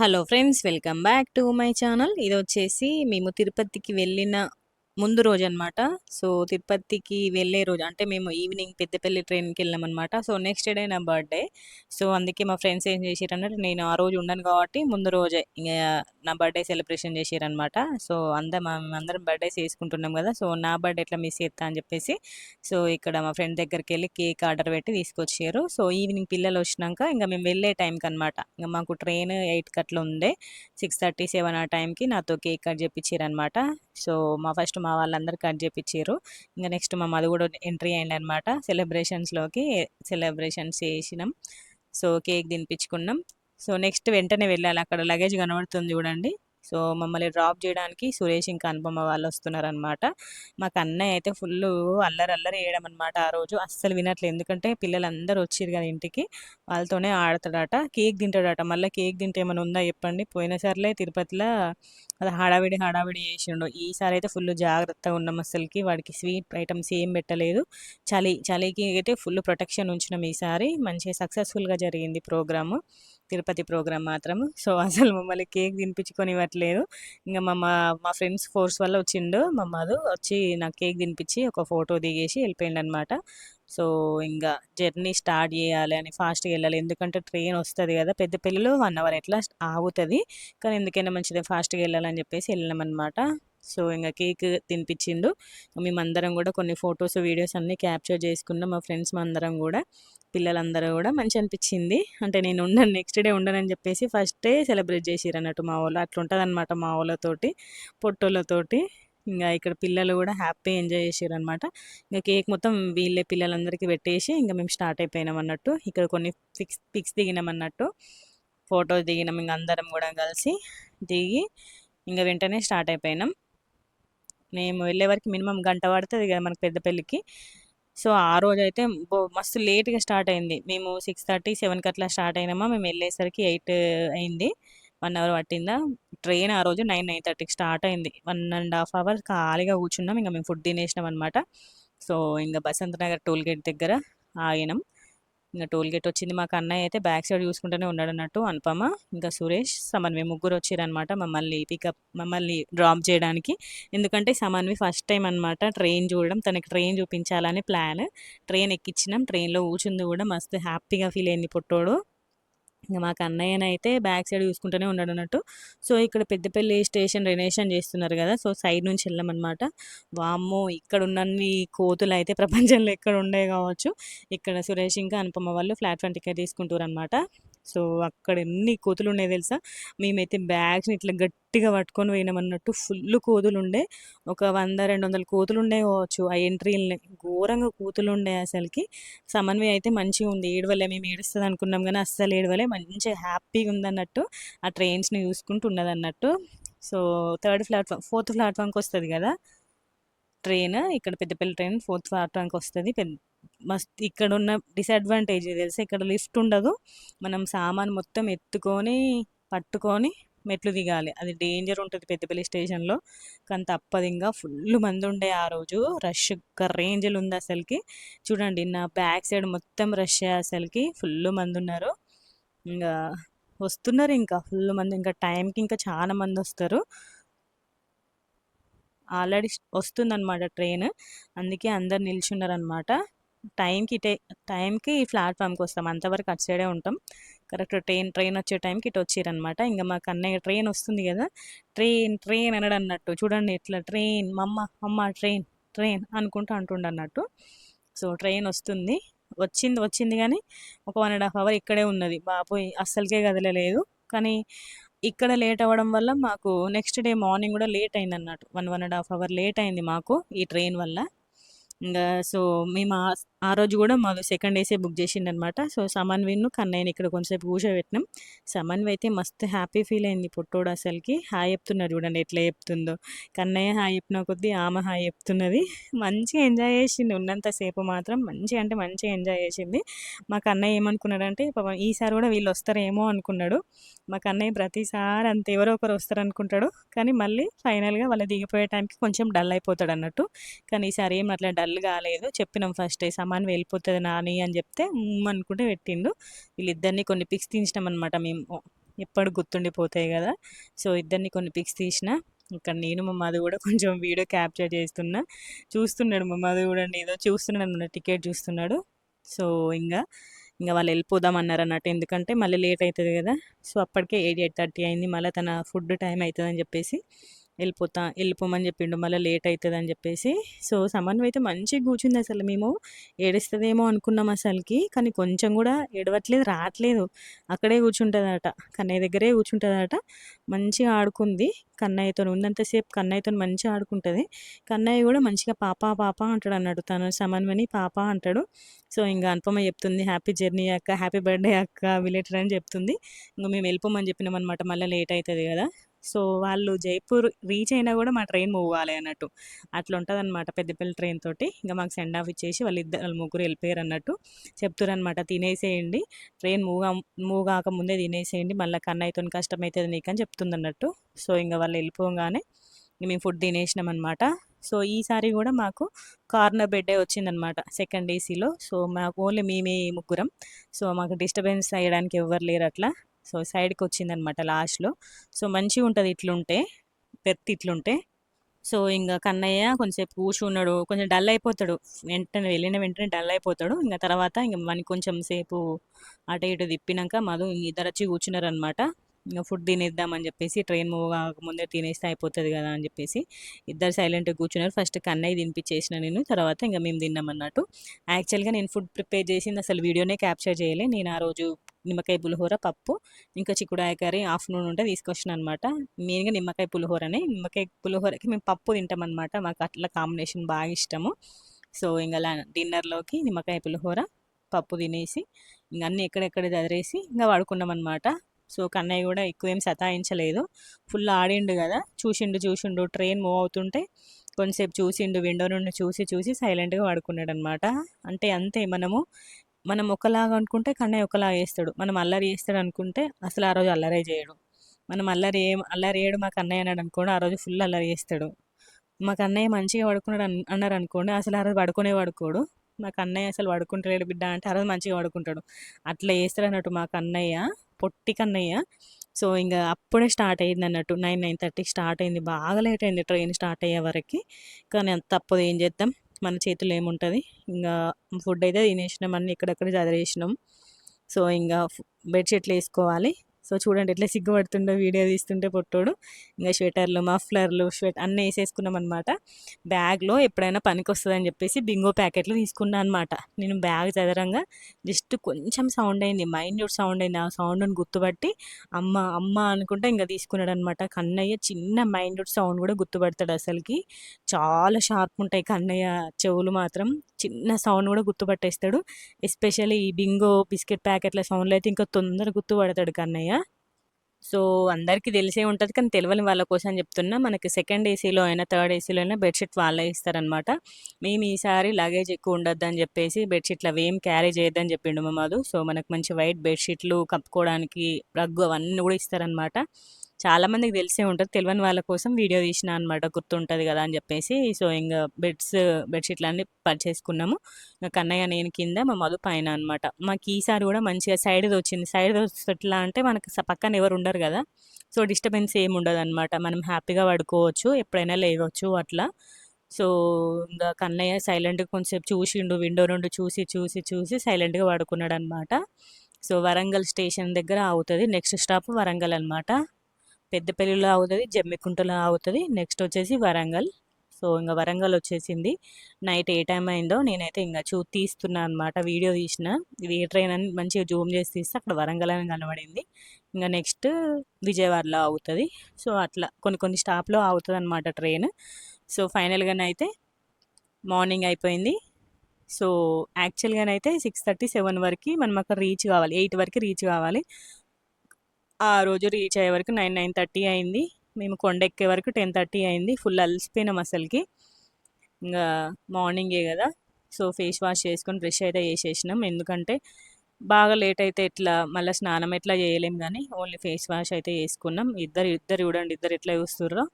Hello friends, welcome back to my channel. ఇది వచ్చేసి మేము తిరుపతికి వెళ్ళిన ముందు రోజు అనమాట. సో తిరుపతికి వెళ్ళే రోజు అంటే మేము ఈవినింగ్ పెద్దపల్లి ట్రైన్కి వెళ్ళామన్నమాట. సో నెక్స్ట్ డే నా బర్త్డే. సో అందుకే మా ఫ్రెండ్స్ ఏం చేశారన్నట్టు, నేను ఆ రోజు ఉండను కాబట్టి ముందు రోజే ఇంకా నా బర్త్డే సెలబ్రేషన్ చేశారనమాట. సో అందరం బర్త్డేస్ చేసుకుంటున్నాం కదా, సో నా బర్త్డే ఎట్లా మిస్ చేస్తా అని చెప్పేసి సో ఇక్కడ మా ఫ్రెండ్ దగ్గరికి వెళ్ళి కేక్ ఆర్డర్ పెట్టి తీసుకొచ్చారు. సో ఈవినింగ్ పిల్లలు వచ్చినాక ఇంకా మేము వెళ్ళే టైంకి అనమాట, ఇంకా మాకు ట్రైన్ 8 అట్లా ఉండే. 6:30, 7 ఆ టైంకి నాతో కేక్ కట్ చేయించారు అనమాట. సో మా వాళ్ళందరూ కట్ చేయించారు. ఇంకా నెక్స్ట్ మా మధు కూడా ఎంట్రీ అయింది అనమాట సెలబ్రేషన్స్లోకి. సెలబ్రేషన్స్ చేసినాం. సో కేక్ తినిపించుకున్నాం. సో నెక్స్ట్ వెంటనే వెళ్ళాలి, అక్కడ లగేజ్ కనబడుతుంది చూడండి. సో మమ్మల్ని డ్రాప్ చేయడానికి సురేష్ ఇంకా అనుపమ వాళ్ళు వస్తున్నారనమాట. మాకు అన్నయ్య అయితే ఫుల్ అల్లరి అల్లరి వేయడం అనమాట. ఆ రోజు అస్సలు వినట్లేదు, ఎందుకంటే పిల్లలందరూ వచ్చారు కదా ఇంటికి, వాళ్ళతోనే ఆడతాడట, కేక్ తింటాడట. మళ్ళీ కేక్ తింటే ఏమైనా ఉందా చెప్పండి, పోయినసార్లే తిరుపతిలో అది హడావిడి హడావిడి చేసిండు. ఈసారి అయితే ఫుల్ జాగ్రత్తగా ఉన్నాం, అసలుకి వాడికి స్వీట్ ఐటమ్స్ ఏం పెట్టలేదు. చలికి అయితే ఫుల్ ప్రొటెక్షన్ ఉంచినాం. ఈసారి మంచిగా సక్సెస్ఫుల్గా జరిగింది ప్రోగ్రాము, తిరుపతి ప్రోగ్రామ్ మాత్రం. సో అసలు మమ్మల్ని కేక్ తినిపించుకొని ఇవ్వట్లేదు. ఇంకా మా ఫ్రెండ్స్ ఫోర్స్ వల్ల వచ్చిండు మా మధు, వచ్చి నాకు కేక్ తినిపించి ఒక ఫోటో దిగేసి వెళ్ళిపోయిండు అనమాట. సో ఇంకా జర్నీ స్టార్ట్ చేయాలి అని ఫాస్ట్గా వెళ్ళాలి, ఎందుకంటే ట్రైన్ వస్తుంది కదా పెద్దపల్లిలో, 1 అవర్ ఎట్లా ఆగుతుంది. కానీ ఎందుకైనా మంచిది ఫాస్ట్గా వెళ్ళాలని చెప్పేసి వెళ్ళామన్నమాట. సో ఇంకా కేక్ తినిపించిండు. మేమందరం కూడా కొన్ని ఫొటోస్ వీడియోస్ అన్నీ క్యాప్చర్ చేసుకున్నాం, మా ఫ్రెండ్స్ అందరం కూడా, పిల్లలందరూ కూడా మంచి అనిపించింది. అంటే నేను ఉండను, నెక్స్ట్ డే ఉండనని చెప్పేసి ఫస్ట్ డే సెలబ్రేట్ చేసిరు అన్నట్టు మా వాళ్ళు. అట్లా ఉంటుంది అనమాట మా వాళ్ళతోటి, పొట్టోళ్ళతోటి. ఇంకా ఇక్కడ పిల్లలు కూడా హ్యాపీ ఎంజాయ్ చేసారు అనమాట. ఇంకా కేక్ మొత్తం వీళ్ళే పిల్లలందరికీ పెట్టేసి ఇంకా మేము స్టార్ట్ అయిపోయినాం అన్నట్టు. ఇక్కడ కొన్ని పిక్స్ దిగినాం అన్నట్టు, ఫొటోస్ దిగినాం ఇంకా అందరం కూడా కలిసి దిగి ఇంకా వెంటనే స్టార్ట్ అయిపోయినాం. మేము వెళ్ళే వరకు మినిమం గంట పడుతుంది కదా మనకు పెద్దపల్లికి. సో ఆ రోజు అయితే మస్తు లేట్గా స్టార్ట్ అయింది. మేము 6:30, 7కి అట్లా స్టార్ట్ అయినామా, మేము వెళ్ళేసరికి 8 అయింది. 1 అవర్ పట్టిందా. ట్రైన్ ఆ రోజు 9:30కి స్టార్ట్ అయింది. 1.5 అవర్ ఖాళీగా కూర్చున్నాం. ఇంకా మేము ఫుడ్ తినేసినాం అనమాట. సో ఇంకా బసంత్ నగర్ టోల్ గేట్ దగ్గర ఆగినాం. ఇంకా టోల్ గేట్ వచ్చింది. మాకు అన్నయ్య అయితే బ్యాక్ సైడ్ చూసుకుంటూనే ఉన్నాడు అన్నట్టు. అనుపమ ఇంకా సురేష్ సమన్వి ముగ్గురు వచ్చారనమాట మమ్మల్ని డ్రాప్ చేయడానికి. ఎందుకంటే సమన్వి ఫస్ట్ టైం అనమాట ట్రైన్ చూడడం, తనకి ట్రైన్ చూపించాలని ప్లాన్. ట్రైన్ ఎక్కించినాం, ట్రైన్లో కూర్చుంది కూడా, మస్తు హ్యాపీగా ఫీల్ అయింది పుట్టోడు. ఇంక మాకు అన్నయ్యనైతే బ్యాక్ సైడ్ చూసుకుంటూనే ఉన్నాడు అన్నట్టు. సో ఇక్కడ పెద్దపల్లి స్టేషన్ రెనోవేషన్ చేస్తున్నారు కదా, సో సైడ్ నుంచి వెళ్ళామన్నమాట. వామ్మో, ఇక్కడ ఉన్నన్ని కోతులు అయితే ప్రపంచంలో ఎక్కడ ఉండే కావచ్చు. ఇక్కడ సురేష్ ఇంకా అనుపమ వాళ్ళు ప్లాట్ఫామ్ టికెట్ తీసుకుంటారు అనమాట. సో అక్కడ ఎన్ని కోతులు ఉన్నాయి తెలుసా. మేమైతే బ్యాగ్స్ని ఇట్లా గట్టిగా పట్టుకొని పోయినామన్నట్టు, ఫుల్ కోతులు ఉండే. ఒక 100-200 కోతులు ఉండే కావచ్చు ఆ ఎంట్రీలని, ఘోరంగా కోతులు ఉండే అసలుకి. సమన్వయ అయితే మంచిగా ఉంది, ఏడవలే. మేము ఏడుస్తుంది అనుకున్నాం కానీ అస్సలు ఏడవలే, మంచిగా హ్యాపీగా ఉందన్నట్టు. ఆ ట్రైన్స్ని చూసుకుంటూ ఉన్నదన్నట్టు. సో 4th ప్లాట్ఫామ్కి వస్తుంది కదా ట్రైన్, ఇక్కడ పెద్దపల్లి ట్రైన్ 4th ప్లాట్ఫామ్కి వస్తుంది. మస్త్ ఇక్కడ ఉన్న డిసడ్వాంటేజ్ తెలిసి, ఇక్కడ లిఫ్ట్ ఉండదు. మనం సామాన్ మొత్తం ఎత్తుకొని పట్టుకొని మెట్లు దిగాలి, అది డేంజర్ ఉంటుంది పెద్దపల్లి స్టేషన్లో. కానీ తప్పదు, ఇంకా ఫుల్ మంది ఉండే ఆ రోజు, రష్ ఒక రేంజ్లు ఉంది అసలుకి. చూడండి నా బ్యాక్ సైడ్ మొత్తం రష్ అసలుకి, ఫుల్ మంది ఉన్నారు. ఇంకా వస్తున్నారు, ఇంకా ఫుల్ మంది, ఇంకా టైంకి ఇంకా చాలా మంది వస్తారు. ఆల్రెడీ వస్తుందన్నమాట ట్రైన్, అందుకే అందరు నిల్చున్నారనమాట. టైంకి ఈ ప్లాట్ఫామ్కి వస్తాం, అంతవరకు అటు సైడే ఉంటాం. కరెక్ట్ ట్రైన్ వచ్చే టైంకి ఇటు వచ్చిరనమాట. ఇంకా మాకు అన్నయ్య ట్రైన్ వస్తుంది కదా, ట్రైన్ ట్రైన్ అనడు అన్నట్టు. చూడండి ఇట్లా ట్రైన్, మమ్మ అమ్మ ట్రైన్ ట్రైన్ అనుకుంటూ అంటుండ అన్నట్టు. సో ట్రైన్ వచ్చింది కానీ ఒక 1.5 అవర్ ఇక్కడే ఉన్నది. బాబోయ్ అస్సలకే కదలలేదు. కానీ ఇక్కడ లేట్ అవ్వడం వల్ల మాకు నెక్స్ట్ డే మార్నింగ్ కూడా లేట్ అయింది అన్నట్టు. 1.5 అవర్ లేట్ అయింది మాకు ఈ ట్రైన్ వల్ల. ఇంకా సో మేము ఆ రోజు కూడా మాకు సెకండ్ ఏసే బుక్ చేసిండనమాట. సో సమన్విన్ను కన్నయ్యని ఇక్కడ కొంచెంసేపు కూర్చోబెట్టినాం. సమన్వి అయితే మస్తు హ్యాపీ ఫీల్ అయింది పుట్టోడు అసలుకి. హాయ్ చెప్తున్నారు చూడండి ఎట్లా చెప్తుందో. కన్నయ్య హాయ్ చెప్పిన కొద్దీ ఆమె హాయ్ చెప్తున్నది. మంచిగా ఎంజాయ్ చేసింది ఉన్నంతసేపు మాత్రం, మంచిగా అంటే మంచిగా ఎంజాయ్ చేసింది. మా కన్నయ్య ఏమనుకున్నాడంటే పాపం ఈసారి కూడా వీళ్ళు వస్తారేమో అనుకున్నాడు. మా కన్నయ్య ప్రతిసారి అంత ఎవరో ఒకరు వస్తారనుకుంటాడు, కానీ మళ్ళీ ఫైనల్గా వాళ్ళు దిగిపోయే టైంకి కొంచెం డల్ అయిపోతాడు అన్నట్టు. కానీ ఈసారి ఏం అట్లా డల్ కాలేదు. చెప్పినాం ఫస్ట్ సామాన్ వెళ్ళిపోతుంది నాని అని చెప్తే అనుకుంటే పెట్టిండు. వీళ్ళిద్దరిని కొన్ని పిక్స్ తీసినాం అనమాట మేము. ఎప్పుడు గుర్తుండిపోతాయి కదా. సో ఇద్దరిని కొన్ని పిక్స్ తీసిన. ఇక్కడ నేను మా మధు కూడా కొంచెం వీడియో క్యాప్చర్ చేస్తున్నా. చూస్తున్నాడు మా మధు కూడా, ఏదో చూస్తున్నాడు అన్నమాట, టికెట్ చూస్తున్నాడు. సో ఇంకా ఇంకా వాళ్ళు వెళ్ళిపోదాం అన్నారు అన్నట్టు, ఎందుకంటే మళ్ళీ లేట్ అవుతుంది కదా. సో అప్పటికే 8:30 అయింది, మళ్ళీ తన ఫుడ్ టైం అవుతుంది అని చెప్పేసి వెళ్ళిపోమని చెప్పిండు, మళ్ళీ లేట్ అవుతుంది అని చెప్పేసి. సో సమన్వయం అయితే మంచిగా కూర్చుంది. అసలు మేము ఏడుస్తుందేమో అనుకున్నాం అసలుకి, కానీ కొంచెం కూడా ఏడవట్లేదు, రావట్లేదు, అక్కడే కూర్చుంటుందట, కన్నయ్య దగ్గరే కూర్చుంటుందట. మంచిగా ఆడుకుంది కన్నయ్యతో, ఉన్నంతసేపు కన్నయ్యతో మంచిగా ఆడుకుంటుంది. కన్నయ్య కూడా మంచిగా పాప పాప అంటాడు అన్నాడు, తను సమన్వని పాప అంటాడు. సో ఇంకా అనుపమ చెప్తుంది, హ్యాపీ జర్నీ అక్క, హ్యాపీ బర్త్డే అక్క బిలేటెడ్ అని చెప్తుంది. ఇంకా మేము వెళ్ళిపోమని చెప్పినాం అనమాట, మళ్ళీ లేట్ అవుతుంది కదా. సో వాళ్ళు జైపూర్ రీచ్ అయినా కూడా మా ట్రైన్ మూవ్ కాలే అన్నట్టు, అట్లా ఉంటుంది అనమాట పెద్దపల్లి ట్రైన్ తోటి. ఇంకా మాకు సెండ్ ఆఫ్ ఇచ్చేసి వాళ్ళు ముగ్గురు వెళ్ళిపోయారు అన్నట్టు చెప్తారు అనమాట. తినేసేయండి, ట్రైన్ మూవ్ కాకముందే తినేసేయండి, మళ్ళీ కన్నయ్యతో కష్టమవుతుంది నీకు అని చెప్తుంది అన్నట్టు. సో ఇంకా వాళ్ళు వెళ్ళిపోగానే మేము ఫుడ్ తినేసినాం అనమాట. సో ఈసారి కూడా మాకు కార్నర్ బెడ్డే వచ్చిందనమాట సెకండ్ ఏసీలో. సో మాకు ఓన్లీ మేమే ముగ్గురం. సో మాకు డిస్టర్బెన్స్ అయ్యడానికి ఎవరు లేరు అట్లా. సో సైడ్కి వచ్చిందనమాట లాస్ట్లో. సో మంచిగా ఉంటుంది ఇట్లుంటే, పెర్త్ ఇట్లుంటే. సో ఇంకా కన్నయ్య కొంచెంసేపు కూర్చున్నాడు, కొంచెం డల్ అయిపోతాడు, వెంటనే వెళ్ళిన వెంటనే డల్ అయిపోతాడు. ఇంకా తర్వాత ఇంకా మనకి కొంచెం సేపు అటు ఇటు తిప్పినాక మధు ఇద్దరు వచ్చి కూర్చున్నారు అనమాట. ఇంకా ఫుడ్ తినేద్దామని చెప్పేసి, ట్రైన్ మూవ్ కాకముందే తినేస్తే అయిపోతుంది కదా అని చెప్పేసి ఇద్దరు సైలెంట్గా కూర్చున్నారు. ఫస్ట్ కన్నయ్య తినిపించేసిన నేను, తర్వాత ఇంకా మేము తిన్నాం అన్నట్టు. యాక్చువల్గా నేను ఫుడ్ ప్రిపేర్ చేసింది అసలు వీడియోనే క్యాప్చర్ చేయలే. నేను ఆ రోజు నిమ్మకాయ పులిహోర, పప్పు, ఇంకా చిక్కుడాయ కర్రీ ఆఫ్టర్నూన్ ఉంటే తీసుకొచ్చిన అనమాట. మెయిన్గా నిమ్మకాయ పులిహోరనే, నిమ్మకాయ పులిహోరకి మేము పప్పు తింటాం అనమాట, మాకు అట్లా కాంబినేషన్ బాగా ఇష్టము. సో ఇంకా డిన్నర్లోకి నిమ్మకాయ పులిహోర, పప్పు తినేసి ఇంక అన్నీ ఎక్కడెక్కడ చదిరేసి ఇంకా పడుకున్నాం అనమాట. సో కన్నయ్య కూడా ఎక్కువ ఏం సతాయించలేదు, ఫుల్ ఆడిండు కదా, చూసిండు ట్రైన్ మూవ్ అవుతుంటే కొంతసేపు చూసిండు, విండో నుండి చూసి చూసి సైలెంట్గా పడుకున్నాడు అనమాట. అంటే అంతే, మనం ఒకలాగా అనుకుంటే కన్నయ్య ఒకలాగా చేస్తాడు, మనం అల్లరి చేస్తాడు అనుకుంటే అసలు ఆ రోజు అల్లరే చేయడు. మనం అల్లరి చేయడు మా కన్నయ్య అన్నాడు అనుకోండి, ఆ రోజు ఫుల్ అల్లరి చేస్తాడు. మా కన్నయ్య మంచిగా పడుకున్నాడు అన్నారు అనుకోండి, అసలు ఆ రోజు పడుకోడు. మా కన్నయ్య అసలు పడుకుంటలేడు బిడ్డ అంటే ఆ రోజు మంచిగా పడుకుంటాడు. అట్లా చేస్తాడు అన్నట్టు మా కన్నయ్య, పొట్టి కన్నయ్య. సో ఇంకా అప్పుడే స్టార్ట్ అయింది అన్నట్టు, 9:30కి స్టార్ట్ అయింది, బాగా లేట్ అయింది ట్రైన్ స్టార్ట్ అయ్యే వరకు. కానీ అంత తప్పదు, ఏం చేద్దాం, మన చేతుల్లో ఏముంటుంది. ఇంకా ఫుడ్ అయితే తినేసినాం, అన్నీ ఎక్కడెక్కడ చదివేసినాం. సో ఇంకా బెడ్షీట్లు వేసుకోవాలి. సో చూడండి ఎట్లా సిగ్గుపడుతుండో వీడియో తీస్తుంటే పొట్టోడు. ఇంకా స్వెటర్లు, మఫ్లర్లు, అన్నీ వేసేసుకున్నాం అనమాట. బ్యాగ్లో ఎప్పుడైనా పనికి వస్తుందని చెప్పేసి బింగో ప్యాకెట్లు తీసుకున్నాను అనమాట. నేను బ్యాగ్ చదరంగా జస్ట్ కొంచెం సౌండ్ అయింది, మైన్యూట్ సౌండ్ అయింది, ఆ సౌండ్ని గుర్తుపట్టి అమ్మ అమ్మ అనుకుంటే ఇంకా తీసుకున్నాడు అనమాట. కన్నయ్య చిన్న మైన్యూట్ సౌండ్ కూడా గుర్తుపడతాడు అసలుకి, చాలా షార్ప్ ఉంటాయి కన్నయ్య చెవులు మాత్రం, చిన్న సౌండ్ కూడా గుర్తుపట్టేస్తాడు. ఎస్పెషల్లీ ఈ బింగో బిస్కెట్ ప్యాకెట్ల సౌండ్లు అయితే ఇంకా తొందరగా గుర్తుపడతాడు కన్నయ్య. సో అందరికీ తెలిసే ఉంటుంది, కానీ తెలియని వాళ్ళ కోసం చెప్తున్నా. మనకి సెకండ్ ఏసీలో అయినా థర్డ్ ఏసీలో అయినా బెడ్షీట్ వాళ్ళే ఇస్తారనమాట. మేము ఈసారి లగేజ్ ఎక్కువ ఉండొద్దని చెప్పేసి బెడ్షీట్లు అవి ఏం క్యారీ చేయొద్దని చెప్పిండు మా మధు. సో మనకు మంచి వైట్ బెడ్షీట్లు, కప్పుకోవడానికి రగ్గు అవన్నీ కూడా ఇస్తారనమాట. చాలామందికి తెలిసే ఉంటుంది, తెలియని వాళ్ళ కోసం వీడియో తీసిన అనమాట, గుర్తుంటుంది కదా అని చెప్పేసి. సో ఇంకా బెడ్షీట్లు అన్నీ పర్చేసుకున్నాము. ఇంకా కన్నయ్య నేను కింద, మా మధు పైన అనమాట. మాకు ఈసారి కూడా మంచిగా సైడ్ది వచ్చింది. సైడ్ది వస్తే ఎట్లా అంటే మనకు పక్కన ఎవరు ఉండరు కదా, సో డిస్టర్బెన్స్ ఏమి ఉండదు అనమాట, మనం హ్యాపీగా పడుకోవచ్చు, ఎప్పుడైనా లేవచ్చు అట్లా. సో ఇంకా కన్నయ్య సైలెంట్గా కొంచెంసేపు చూసిండు, విండో నుండి చూసి చూసి చూసి సైలెంట్గా పడుకున్నాడు అనమాట. సో వరంగల్ స్టేషన్ దగ్గర ఆగుతుంది, నెక్స్ట్ స్టాప్ వరంగల్ అనమాట. పెద్దపల్లిలో ఆగుతుంది, జమ్మికుంటలో ఆగుతుంది, నెక్స్ట్ వచ్చేసి వరంగల్. సో ఇంకా వరంగల్ వచ్చేసింది. నైట్ ఏ టైం అయిందో నేనైతే ఇంకా తీస్తున్నా అనమాట, వీడియో తీసిన. ఇది ఏ ట్రైన్ అని మంచిగా జూమ్ చేసి తీస్తే అక్కడ వరంగల్ అని కనబడింది. ఇంకా నెక్స్ట్ విజయవాడలో ఆగుతుంది. సో అట్లా కొన్ని కొన్ని స్టాప్లో ఆగుతుంది అనమాట ట్రైన్. సో ఫైనల్గానైతే మార్నింగ్ అయిపోయింది. సో యాక్చువల్గానైతే 6:30, 7 వరకు మనం అక్కడ రీచ్ కావాలి, 8 వరకు రీచ్ కావాలి. ఆ రోజు రీచ్ అయ్యే వరకు 9:30 అయింది. మేము కొండ ఎక్కే వరకు 10:30 అయింది. ఫుల్ అలసిపోయినాం అసలుకి. ఇంకా మార్నింగే కదా, సో ఫేస్ వాష్ చేసుకొని బ్రష్ అయితే చేసేసినాం, ఎందుకంటే బాగా లేట్ అయితే ఎట్లా మళ్ళీ స్నానం ఎట్లా చేయలేం, కానీ ఓన్లీ ఫేస్ వాష్ అయితే చేసుకున్నాం. ఇద్దరు చూడండి, ఇద్దరు ఎట్లా చూస్తుర్రో.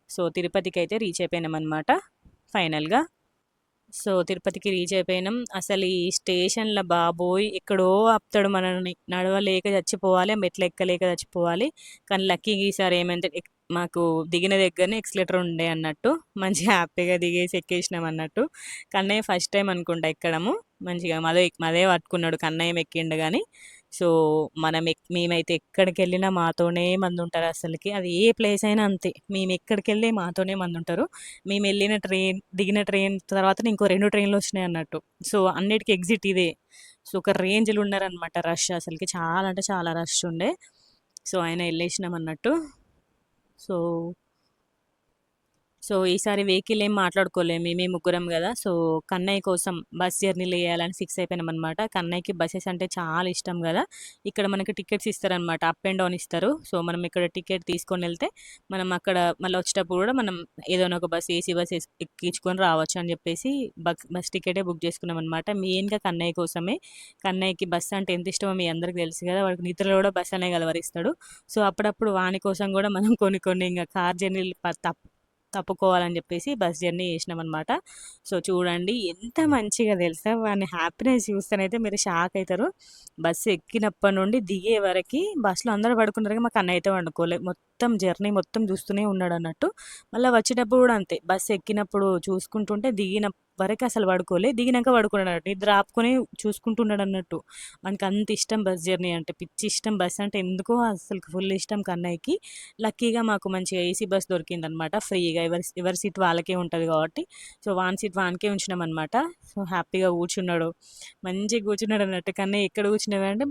సో తిరుపతికి అయితే రీచ్ అయిపోయినాం అనమాట ఫైనల్గా. సో, తిరుపతికి రీచ్ అయిపోయినాం. అసలు ఈ స్టేషన్‌ల బాబోయ్! ఎక్కడో ఆపుతాడు మనల్ని. నడవలేక చచ్చిపోవాలి. మెట్లెక్కలేక చచ్చిపోవాలి. కానీ లక్కీగా ఈసారి ఏమైందంటే మాకు దిగిన దగ్గరనే ఎక్సలేటర్ ఉండే అన్నట్టు. మంచిగా హ్యాపీగా దిగేసి ఎక్కేసినాం అన్నట్టు. కన్నయ్య ఫస్ట్ టైమ్ అనుకుంటా ఎక్కడము. మంచిగా మదే పట్టుకున్నాడు. కన్నయ్య ఎక్కిండు గానీ. సో, మేమైతే ఎక్కడికెళ్ళినా మాతోనే మందుంటారు అసలకి. అది ఏ ప్లేస్ అయినా అంతే. మేమెక్కడికెళ్ళి మాతోనే మందుంటారు. మేమెళ్ళిన దిగిన ట్రైన్ తర్వాతనే ఇంకో 2 ట్రైన్‌లొచ్చినాయన్నట్టు. సో, అన్నిటికి ఎగ్జిట్ ఇదే. సో, ఒక రేంజ్‌లో ఉన్నారనమాట రష్ అసలకి. చాలా అంటే చాలా రష్ ఉండే. సో, అయినా ఎళ్ళేసినామన్నట్టు. సో ఈసారి వెహికల్ ఏం మాట్లాడుకోలే. మేమే ముగ్గురం గదా! సో, కన్నయ్య కోసం బస్ జర్నీలు ఎయాలని ఫిక్స్ అయిపోయినామనమాట. కన్నయ్యకి బసెస్ అంటే చాలా ఇష్టం గదా! ఇక్కడ మనకి టికెట్స్ ఇస్తారనమాట. అప్ అండ్ డౌన్ ఇస్తారు. సో, మనం ఇక్కడ టికెట్ తీసుకొనెళ్తే, మనం అక్కడ మళ్ళీ వచ్చేటప్పుడు గూడా మనం ఏదైనా ఒక బస్ ఏసీ బస్ ఎక్కించుకొని రావచ్చు అని జెప్పేసి బస్ టికెటే బుక్ చేసుకున్నామనమాట. మెయిన్‌గా కన్నయ్య కోసమే. కన్నయ్యకి బస్ అంటే ఎంత ఇష్టమో మీ అందరికి తెలుసు గదా! వాడికి నిద్రలో గూడా బస్ అనే కలవరిస్తాడు. సో, అప్పుడప్పుడు వాని కోసం గూడా మనం కొన్ని కొన్ని ఇంగ కార్ జర్నీలు తప్పుకోవాలని చెప్పేసి బస్ జర్నీ చేసినామనమాట. సో, చూడండి ఎంత మంచిగా తెలుసా! వాని హ్యాపీనెస్ చూస్తేనైతే మీరు షాక్ అయితారు. బస్సు ఎక్కినప్పటి నుండి దిగే వరకి బస్సులో అందరూ పడుకున్నారు కానీ మా కన్నయ్య అయితే పండుకోలే. మొత్తం జర్నీ మొత్తం చూస్తూనే ఉన్నాడన్నట్టు. మళ్ళా వచ్చేటప్పుడు కూడా అంతే. బస్సు ఎక్కినప్పుడు చూసుకుంటుంటే దిగిన వరకు అసలు పడుకోలే. దిగినాక పడుకున్నాడన్నట్టు. నిద్ర ఆపుకొని చూసుకుంటున్నాడన్నట్టు. వానికి అంత ఇష్టం బస్ జర్నీ అంటే. పిచ్చి ఇష్టం. బస్ అంటే ఎందుకో అసలుకి ఫుల్ ఇష్టం కన్నయ్యకి. లక్కీగా మాకు మంచిగా ఏసీ బస్ దొరికిందనమాట ఫ్రీగా. ఎవరి సీట్ వాళ్ళకే ఉంటది కాబట్టి. సో, వాని సీట్ వానికే ఉంచినామనమాట. సో, హ్యాపీగా కూర్చున్నాడు. మంచిగా కూర్చున్నాడన్నట్టు. కన్నయ్య ఎక్కడ కూర్చున్నావంటే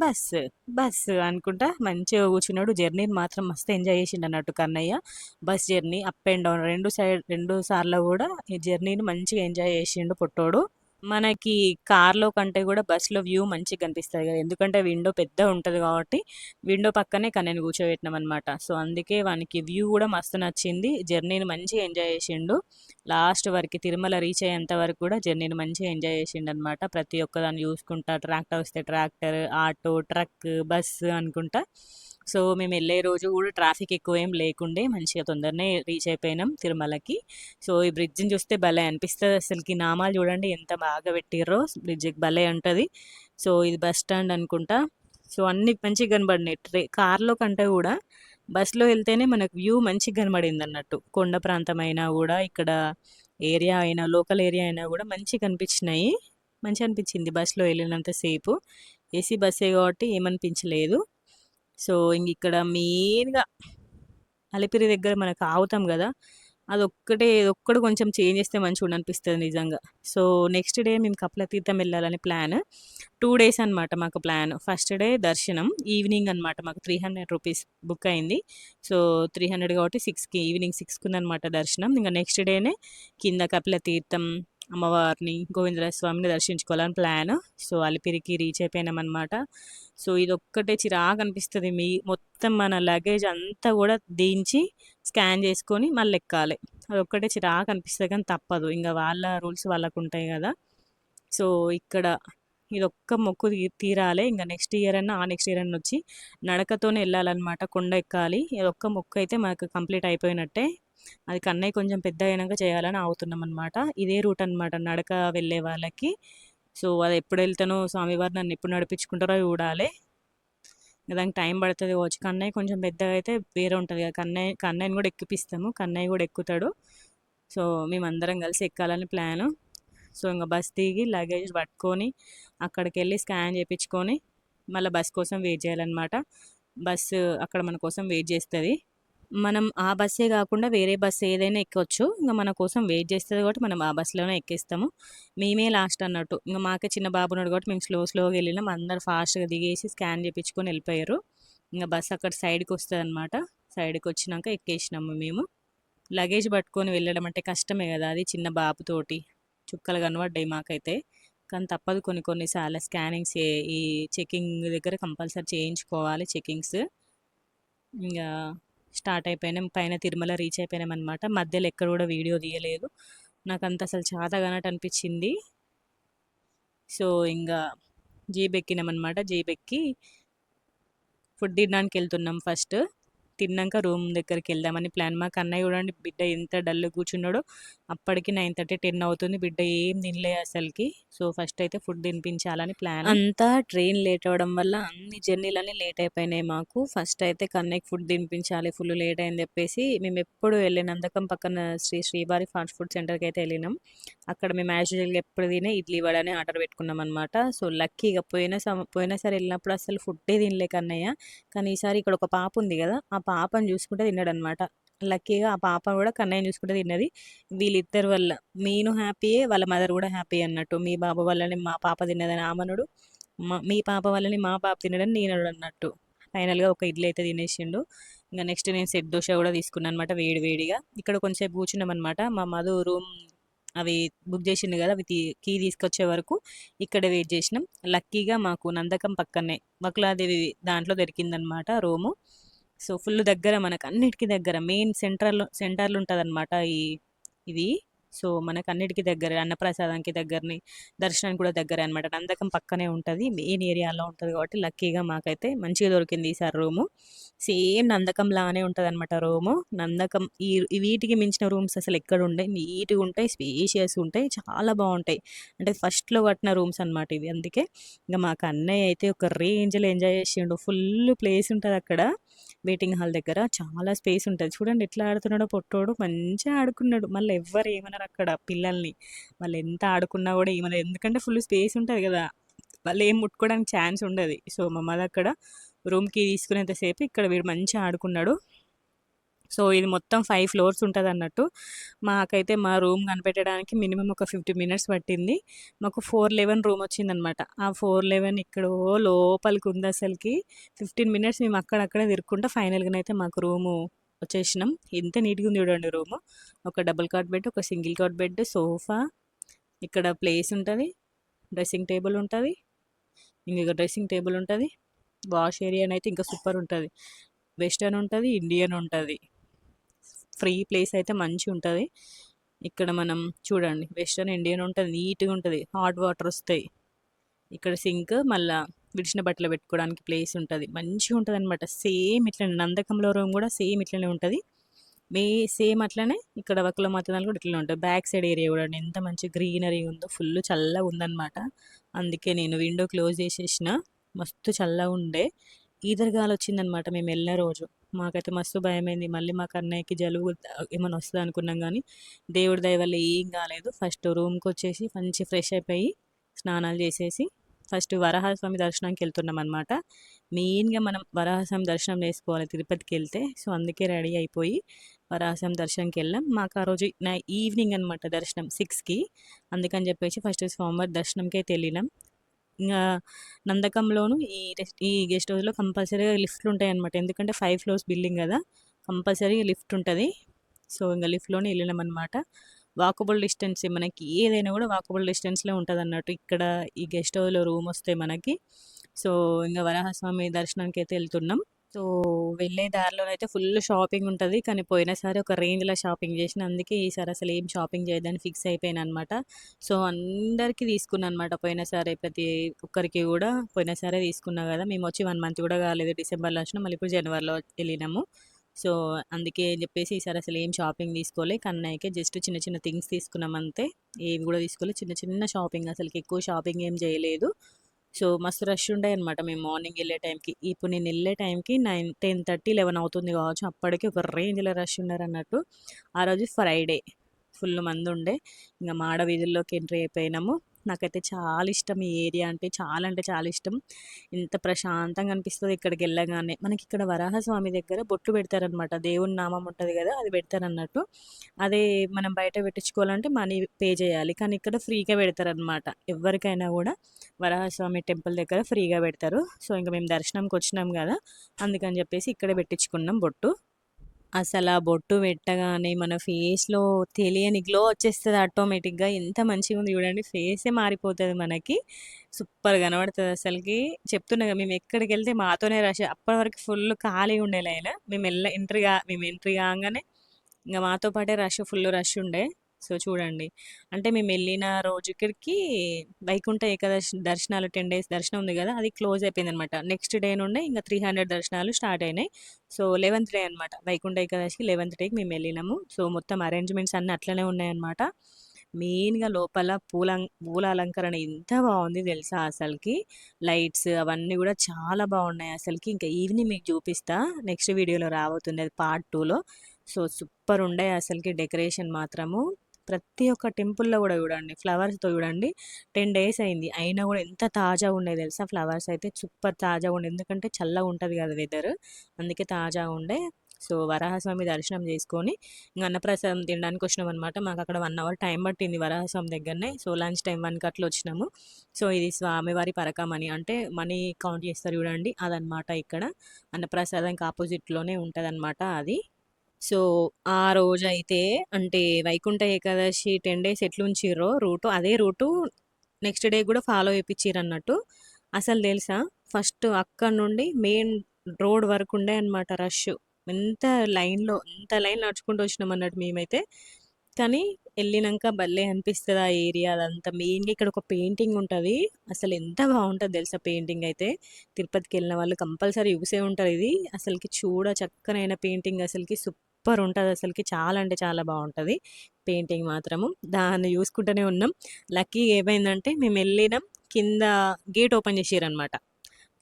బస్సు అనుకుంటా మంచిగా కూర్చున్నాడు. జర్నీని మాత్రం మస్తు ఎంజాయ్ చేసిండన్నట్టు కన్నయ్య. Bus journey up and down 2 సార్లు గూడా ఈ జర్నీని మంచిగా ఎంజాయ్ చేసిండు పొట్టోడు. మనకి కార్‌లో కంటే గూడా బస్‌లో వ్యూ మంచిగా కనిపిస్తది గదా! ఎందుకంటే విండో పెద్దగుంటది గాబట్టి, విండో పక్కనే కన్నయ్యని కూర్చోబెట్టినామనమాట. సో, అందుకే వానికి వ్యూ గూడా మస్తు నచ్చింది. జర్నీని మంచిగా ఎంజాయ్ చేసిండు. లాస్ట్ వరకి తిరుమల రీచ్ అయ్యేంత వరకు కూడా జర్నీని మంచిగా ఎంజాయ్ చేసిండనమాట. ప్రతి ఒక్కదాన్ని చూసుకుంటా ట్రాక్టర్ వస్తే ట్రాక్టర్, ఆటో, ట్రక్, బస్సు అనుకుంటా. సో, మేమెళ్ళే రోజు గూడా ట్రాఫిక్ ఎక్కువేం లేకుండే మంచిగా తొందరనే రీచ్ అయిపోయినాం తిరుమలకి. సో, ఈ బ్రిడ్జిని చూస్తే భలే అనిపిస్తది అసలకి. నామాలు చూడండి ఎంత బాగా పెట్టిర్రో బ్రిడ్జికి భలే ఉంటది. సో, ఇది బస్ స్టాండ్ అనుకుంటా. సో, అన్నీ మంచిగా కనబడినాయి. కార్‌లో కంటే గూడా బస్‌లో ఎళ్తేనే మనకు వ్యూ మంచిగా కనబడిందన్నట్టు. కొండ ప్రాంతమైనా గూడా ఇక్కడ ఏరియా అయినా, లోకల్ ఏరియా అయినా గూడా మంచిగా కనిపించినాయి. మంచిగా అనిపించింది బస్‌లో ఎళ్ళినంత సేపు. ఏసీ బస్సే కాబట్టి ఏమనిపించలేదు. సో, ఇంగిక్కడ మెయిన్‌గా అలిపిరి దగ్గర మనకు ఆగుతాం గదా! ఇదొక్కటి కొంచెం చేంజ్ చేస్తే మంచిగుండనిపిస్తది నిజంగా. సో, నెక్స్ట్ డే మేము కపిలతీర్థం వెళ్ళాలని ప్లాన్. 2 డేస్ అనమాట మాకు ప్లాన్. ఫస్ట్ డే దర్శనం ఈవినింగ్ అనమాట. మాకు 300 రూపీస్ బుక్ అయింది. సో, 300 కాబట్టి 6కి ఈవినింగ్ 6కి ఉందనమాట దర్శనం. ఇంక నెక్స్ట్ డేనే కింద కపిలతీర్థం, అమ్మవారిని, గోవిందరాజ స్వామిని దర్శించుకోవాలని ప్లాన్. సో, అలిపిరికి రీచ్ అయిపోయినామనమాట. సో, ఇదొక్కటే చిరాకనిపిస్తది. మొత్తం మన లగేజ్ అంతా గూడా దించి స్కాన్ చేసుకొని మళ్ళెక్కాలే. అదొక్కటే చిరాకనిపిస్తది కానీ తప్పదు. ఇంగ వాళ్ళ రూల్స్ వాళ్ళకుంటాయి గదా! సో, ఇక్కడ ఇదొక్క మొక్కు తీరాలే. ఇంగ నెక్స్ట్ ఇయర్ అన్నా, ఆ నెక్స్ట్ ఇయర్ అన్నా వచ్చి నడకతోనే ఎళ్ళాలనమాట. కొండ ఎక్కాలి. ఇదొక్క మొక్కయితే మాకు కంప్లీట్ అయిపోయినట్టే. అది కన్నయ్య కొంచెం పెద్దగయినంక చేయాలని ఆగుతున్నామనమాట. ఇదే రూట్ అనమాట నడక వెళ్ళే వాళ్ళకి. సో, అదెప్పుడెళ్తానో స్వామివారు నన్నెప్పుడు నడిపించుకుంటారో చూడాలే. దానికి టైం పడతది కావచ్చు. కన్నయ్య కొంచెం పెద్దగా అయితే వేరే ఉంటది కదా! కన్నయ్యని కూడా ఎక్కిపిస్తాము. కన్నయ్య కూడా ఎక్కుతాడు. సో, మేమందరం కలిసి ఎక్కాలని ప్లాను. సో, ఇంగ బస్ దిగి లగేజ్ పట్టుకొని అక్కడికెళ్ళి స్కాన్ చేపించుకొని మళ్ళా బస్ కోసం వెయిట్ చేయాలనమాట. బస్సు అక్కడ మన కోసం వెయిట్ చేస్తది. మనం ఆ బస్సే గాకుండా వేరే బస్ ఏదైనా ఎక్కొచ్చు. ఇంగ మన కోసం వెయిట్ జేస్తది కాబట్టి మనం ఆ బస్‌లోనే ఎక్కేస్తాము. మేమే లాస్ట్ అన్నట్టు. ఇంగ మాకే చిన్న బాబున్నాడు కాబట్టి మేము స్లోగా ఎళ్ళినాం. అందరూ ఫాస్ట్‌గా దిగేసి స్కాన్ జేపించుకొని ఎళ్ళిపోయారు. ఇంగ బస్ అక్కడ సైడ్‌కొస్తదనమాట. సైడ్‌కొచ్చినంక ఎక్కేసినాము మేము. లగేజ్ పట్టుకొని వెళ్ళడం అంటే కష్టమే గదా! అది చిన్న బాబుతోటి. చుక్కలు కనపడ్డాయి మాకైతే. కానీ తప్పదు కొన్ని కొన్ని సార్లు స్కానింగ్స్ ఈ చెకింగ్ దగ్గర కంపల్సరీ చేయించుకోవాలి చెకింగ్స్. ఇంగా స్టార్ట్ అయిపోయినాం. పైన తిరుమల రీచ్ అయిపోయినామనమాట. మధ్యలో ఎక్కడ గూడా వీడియో తీయలేదు. నాకంత అసలు చాతగానట్టు అనిపిచ్చింది. సో, ఇంగా జీప్ ఎక్కినామనమాట. జీప్ ఎక్కి ఫుడ్ తినడానికెళ్తున్నాం ఫస్ట్. తిన్నాక రూమ్ దగ్గరికి వెళ్దామని ప్లాన్. మాకు అన్నయ్య చూడండి బిడ్డ ఎంత డల్ కూర్చున్నాడో, అప్పటికి 9:30 10 అవుతుంది, బిడ్డ ఏం తినలే అసలుకి. సో ఫస్ట్ అయితే ఫుడ్ తినిపించాలని ప్లాన్. అంతా ట్రైన్ లేట్ అవ్వడం వల్ల అన్ని జర్నీలన్నీ లేట్ అయిపోయినాయి మాకు. ఫస్ట్ అయితే కన్నయ్యకి ఫుడ్ తినిపించాలి, ఫుల్ లేట్ అయింది చెప్పేసి మేము ఎప్పుడు వెళ్ళే నందకం పక్కన శ్రీవారి ఫాస్ట్ ఫుడ్ సెంటర్కి అయితే వెళ్ళినాం. అక్కడ మేము యాజ్ యూజువల్గా ఎప్పుడు తినే ఇడ్లీ వడనే ఆర్డర్ పెట్టుకున్నాం అనమాట. సో లక్కీగా పోయినసారి వెళ్ళినప్పుడు అసలు ఫుడ్డే తినలే కన్నయ్య. కానీ ఈసారి ఇక్కడ ఒక పాప ఉంది కదా, ఆ పాపని చూసుకుంటే తిన్నాడనమాట. లక్కీగా ఆ పాప కూడా కన్నయ్యని చూసుకుంటే తిన్నది. వీళ్ళిద్దరి వల్ల మీను హ్యాపీయే, వాళ్ళ మదర్ కూడా హ్యాపీ అన్నట్టు. మీ బాబు వల్లనే మా పాప తిన్నదని ఆమనుడు, మీ పాప వల్లనే మా పాప తినడని నేనడు అన్నట్టు. ఫైనల్గా ఒక ఇడ్లీ అయితే తినేసిండు. ఇంకా నెక్స్ట్ నేను సెట్ దోశ కూడా తీసుకున్నాను అనమాట వేడి వేడిగా. ఇక్కడ కొంచెంసేపు కూర్చున్నాం అనమాట. మా మధు రూమ్ అవి బుక్ చేసిండు కదా, అవి కీ తీసుకొచ్చే వరకు ఇక్కడ వెయిట్ చేసినాం. లక్కీగా మాకు నందకం పక్కనే బకులాదేవి దాంట్లో దొరికిందనమాట రూము. సో ఫుల్ దగ్గర, మనకు అన్నిటికీ దగ్గర, మెయిన్ సెంటర్లు ఉంటుంది అనమాట ఇది. సో మనకు అన్నిటికీ దగ్గర, అన్నప్రసాదానికి దగ్గరని, దర్శనానికి కూడా దగ్గర అనమాట. నందకం పక్కనే ఉంటుంది, మెయిన్ ఏరియాలో ఉంటుంది కాబట్టి లక్కీగా మాకైతే మంచిగా దొరికింది ఈసారి రూము. సేమ్ నందకం లానే ఉంటుంది అనమాట రూము. నందకం ఈ వీటికి మించిన రూమ్స్ అసలు ఎక్కడ ఉంటాయి, నీట్గా ఉంటాయి, స్పేషియస్ ఉంటాయి, చాలా బాగుంటాయి. అంటే ఫస్ట్లో కట్టిన రూమ్స్ అనమాట ఇవి. అందుకే ఇంకా మాకు అన్నయ్య అయితే ఒక రేంజ్లో ఎంజాయ్ చేసిండు. ఫుల్ ప్లేస్ ఉంటుంది అక్కడ వెయిటింగ్ హాల్ దగ్గర, చాలా స్పేస్ ఉంటుంది. చూడండి ఎట్లా ఆడుతున్నాడో పొట్టోడు, మంచిగా ఆడుకున్నాడు. మళ్ళీ ఎవ్వరు ఏమన్నారు అక్కడ పిల్లల్ని, వాళ్ళు ఎంత ఆడుకున్నా కూడా ఏమన్నారు, ఎందుకంటే ఫుల్ స్పేస్ ఉంటుంది కదా, వాళ్ళు ఏం ముట్టుకోవడానికి ఛాన్స్ ఉండదు. సో మమ్మల్ని అక్కడ రూమ్కి తీసుకునేంతసేపు ఇక్కడ వీడు మంచిగా ఆడుకున్నాడు. సో ఇది మొత్తం 5 ఫ్లోర్స్ ఉంటుంది అన్నట్టు. మాకైతే మా రూమ్ కనిపెట్టడానికి మినిమం ఒక 50 మినిట్స్ పట్టింది. మాకు 411 రూమ్ వచ్చిందనమాట. ఆ 411 ఇక్కడో లోపలికి ఉంది అసలుకి. 15 మినిట్స్ మేము అక్కడక్కడే తిరుక్కుంటా ఫైనల్గానైతే మాకు రూము వచ్చేసినాం. ఎంత నీట్గా ఉంది చూడండి రూము. ఒక డబుల్ కాట్ బెడ్, ఒక సింగిల్ కాట్ బెడ్, సోఫా, ఇక్కడ ప్లేస్ ఉంటుంది, డ్రెస్సింగ్ టేబుల్ ఉంటుంది, ఇంకొక డ్రెస్సింగ్ టేబుల్ ఉంటుంది, వాష్ ఏరియా అయితే ఇంకా సూపర్ ఉంటుంది. వెస్టర్న్ ఉంటుంది, ఇండియన్ ఉంటుంది, ఫ్రీ ప్లేస్ అయితే మంచిగా ఉంటుంది. ఇక్కడ మనం చూడండి వెస్టర్న్ ఇండియన్ ఉంటుంది, నీట్గా ఉంటుంది, హాట్ వాటర్ వస్తాయి. ఇక్కడ సింక్, మళ్ళీ విడిచిన బట్టలు పెట్టుకోవడానికి ప్లేస్ ఉంటుంది, మంచిగా ఉంటుంది అనమాట. సేమ్ ఇట్లనే నందకంలో రూమ్ కూడా సేమ్ ఇట్లనే ఉంటుంది. సేమ్ అట్లనే ఇక్కడ వకుల మాతనాలు కూడా ఇట్లనే ఉంటుంది. బ్యాక్ సైడ్ ఏరియా కూడా ఎంత మంచి గ్రీనరీ ఉందో, ఫుల్ చల్లగా ఉందన్నమాట. అందుకే నేను విండో క్లోజ్ చేసేసిన, మస్తు చల్లగా ఉండే. ఈదరగాలు వచ్చిందనమాట మేము వెళ్ళిన రోజు. మాకైతే మస్తు భయమైంది. మళ్ళీ మాకు అన్నయ్యకి జలుబు ఏమైనా వస్తుంది అనుకున్నాం, కానీ దేవుడి దయ వల్ల ఏం కాలేదు. ఫస్ట్ రూమ్కి వచ్చేసి మంచి ఫ్రెష్ అయిపోయి స్నానాలు చేసేసి ఫస్ట్ వరాహస్వామి దర్శనానికి వెళ్తున్నాం అనమాట. మెయిన్గా మనం వరాహస్వామి దర్శనం చేసుకోవాలి తిరుపతికి వెళ్తే. సో అందుకే రెడీ అయిపోయి వరాహస్వామి దర్శనంకి వెళ్ళాం. మాకు ఆ రోజు ఈవినింగ్ అనమాట దర్శనం 6కి. అందుకని చెప్పేసి ఫస్ట్ స్వామివారి దర్శనంకి అయితే వెళ్ళినాం. ఇంకా నందకంలోను ఈ గెస్ట్ హౌస్లో కంపల్సరీగా లిఫ్ట్లు ఉంటాయి అనమాట. ఎందుకంటే 5 ఫ్లోర్స్ బిల్డింగ్ కదా, కంపల్సరీగా లిఫ్ట్ ఉంటుంది. సో ఇంకా లిఫ్ట్లోనే వెళ్ళినాం అనమాట. వాకబుల్ డిస్టెన్స్, మనకి ఏదైనా కూడా వాకబుల్ డిస్టెన్స్లో ఉంటుంది అన్నట్టు ఇక్కడ ఈ గెస్ట్ హౌస్లో రూమ్ వస్తే మనకి. సో ఇంకా వరాహస్వామి దర్శనానికి అయితే వెళ్తున్నాం. సో వెళ్ళే దారిలో అయితే ఫుల్ షాపింగ్ ఉంటుంది, కానీ పోయినసారి ఒక రేంజ్లో షాపింగ్ చేసిన, అందుకే ఈసారి అసలు ఏం షాపింగ్ చేయదని ఫిక్స్ అయిపోయాను అనమాట. సో అందరికీ తీసుకున్నాను అనమాట పోయినసారి, ప్రతి ఒక్కరికి కూడా పోయినసారే తీసుకున్నా కదా. మేము వచ్చి 1 మంత్ కూడా కాలేదు, డిసెంబర్లో వచ్చినాం, మళ్ళీ ఇప్పుడు జనవరిలో వెళ్ళినాము. సో అందుకే చెప్పేసి ఈసారి అసలు ఏం షాపింగ్ తీసుకోలే. కన్నయ్యకే జస్ట్ చిన్న చిన్న థింగ్స్ తీసుకున్నాం అంతే, ఏవి కూడా తీసుకోలేదు. చిన్న చిన్న షాపింగ్, అసలుకి ఎక్కువ షాపింగ్ ఏం చేయలేదు. సో మస్తు రష్ ఉండే అనమాట మేము మార్నింగ్ వెళ్ళే టైంకి. ఇప్పుడు నేను వెళ్ళే టైంకి 9 10:30 11 అవుతుంది కావచ్చు, అప్పటికి ఒక రేంజ్లో రష్ ఉన్నారు అన్నట్టు. ఆ రోజు ఫ్రైడే, ఫుల్ మంది ఉండే. ఇంకా మాడ వీధుల్లోకి ఎంట్రీ అయిపోయినాము. నాకైతే చాలా ఇష్టం ఈ ఏరియా, అంటే చాలా ఇష్టం. ఎంత ప్రశాంతంగా అనిపిస్తుంది ఇక్కడికి వెళ్ళగానే. మనకి ఇక్కడ వరాహస్వామి దగ్గర బొట్లు పెడతారనమాట, దేవుని నామం ఉంటుంది కదా, అది పెడతారన్నట్టు. అదే మనం బయట పెట్టించుకోవాలంటే మనీ పే చేయాలి, కానీ ఇక్కడ ఫ్రీగా పెడతారనమాట. ఎవరికైనా కూడా వరాహస్వామి టెంపుల్ దగ్గర ఫ్రీగా పెడతారు. సో ఇంకా మేము దర్శనంకి వచ్చినాం కదా, అందుకని చెప్పేసి ఇక్కడే పెట్టించుకున్నాం బొట్టు. అసలు ఆ బొట్టు పెట్టగానే మన ఫేస్లో తెలియని గ్లో వచ్చేస్తుంది ఆటోమేటిక్గా. ఎంత మంచిగా ఉంది చూడండి, ఫేసే మారిపోతుంది మనకి, సూపర్ కనబడుతుంది అసలుకి. చెప్తున్నా కదా, మేము ఎక్కడికి వెళ్తే మాతోనే రష్. అప్పటి వరకు ఫుల్ ఖాళీ ఉండేలైనా మేము ఎంట్రీ కాగానే ఇంకా మాతో పాటే ఫుల్ రష్ ఉండే. సో, చూడండి. అంటే మేమెళ్ళిన రోజుకి వైకుంఠ ఏకాదశి దర్శనాలు 10 డేస్ దర్శనం ఉంది గదా! అది క్లోజ్ అయిపోయిందనమాట. నెక్స్ట్ డే నుండే ఇంక 300 దర్శనాలు స్టార్ట్ అయినాయి. సో, 11థ్ డే అనమాట. వైకుంఠ ఏకాదశికి 11థ్ డేకి మేమెళ్ళినాము. సో, మొత్తం అరేంజ్‌మెంట్స్ అన్నీ అట్లనే ఉన్నాయన్నమాట. మెయిన్‌గా లోపల పూల అలంకరణ ఎంత బావుంది తెలుసా అసలకి. లైట్స్ అవన్నీ గూడా చాలా బావున్నాయి అసలకి. ఇంకా ఈవినింగ్ మీకు చూపిస్తా. నెక్స్ట్ వీడియోలో రాబోతుంది అది పార్ట్ 2లో. సో, సూపర్ ఉండే అసలకి డెకరేషన్ మాత్రము. ప్రతి ఒక్క టెంపుల్‌లో గూడా చూడండి ఫ్లవర్స్‌తో చూడండి 10 డేస్ అయింది. అయినా గూడా ఎంత తాజాగా ఉన్నాయి తెలుసా ఫ్లవర్స్ అయితే సూపర్ తాజాగా ఉండే. ఎందుకంటే చల్లగా ఉంటది గదా వెదర్. అందుకే తాజాగా ఉండే. సో, వరాహస్వామి దర్శనం చేసుకొని ఇంక అన్నప్రసాదం తినడానికి వచ్చినామనమాట. మాకక్కడ 1 అవర్ టైం పట్టింది వరాహస్వామి దగ్గరనే. సో, లంచ్ టైం 1కి అట్లా వచ్చినాము. సో, ఇది స్వామివారి పరకామణి అంటే మనీ కౌంట్ చేస్తారు చూడండి అదనమాట ఇక్కడ. అన్నప్రసాదంకి ఆపోజిట్‌లోనే ఉంటదనమాట అది. సో, ఆ రోజైతే అంటే వైకుంఠ ఏకాదశి 10 డేస్ ఎట్లుంచిర్రో రూటు, అదే రూటు నెక్స్ట్ డే గూడా ఫాలో చేపిచ్చిరన్నట్టు. అసలు తెలుసా? ఫస్ట్ అక్కడి నుండి మెయిన్ రోడ్ వరకు ఉండే అనమాట రష్. ఎంత ఎంత లైన్ నడుచుకుంటూ వచ్చినామన్నట్టు మేమైతే. కానీ ఎళ్ళినంక భలే అనిపిస్తది ఆ ఏరియా అదంతా. మెయిన్‌గా ఇక్కడ ఒక పెయింటింగ్ ఉంటది. అసలు ఎంత బావుంటది తెలుసా పెయింటింగ్ అయితే. తిరుపతికెళ్ళిన వాళ్ళు కంపల్సరీ చూసే ఉంటారు ఇది. అసలకి చక్కనైన పెయింటింగ్ అసలకి సూపర్ ఉంటది అసలకి. చాలా అంటే చాలా బావుంటది పెయింటింగ్ మాత్రము. దాన్ని చూసుకుంటూనే ఉన్నాం. లక్కీగా ఏమైందంటే మేమెళ్ళినాం. కింద గేట్ ఓపెన్ చేసిర్రనమాట.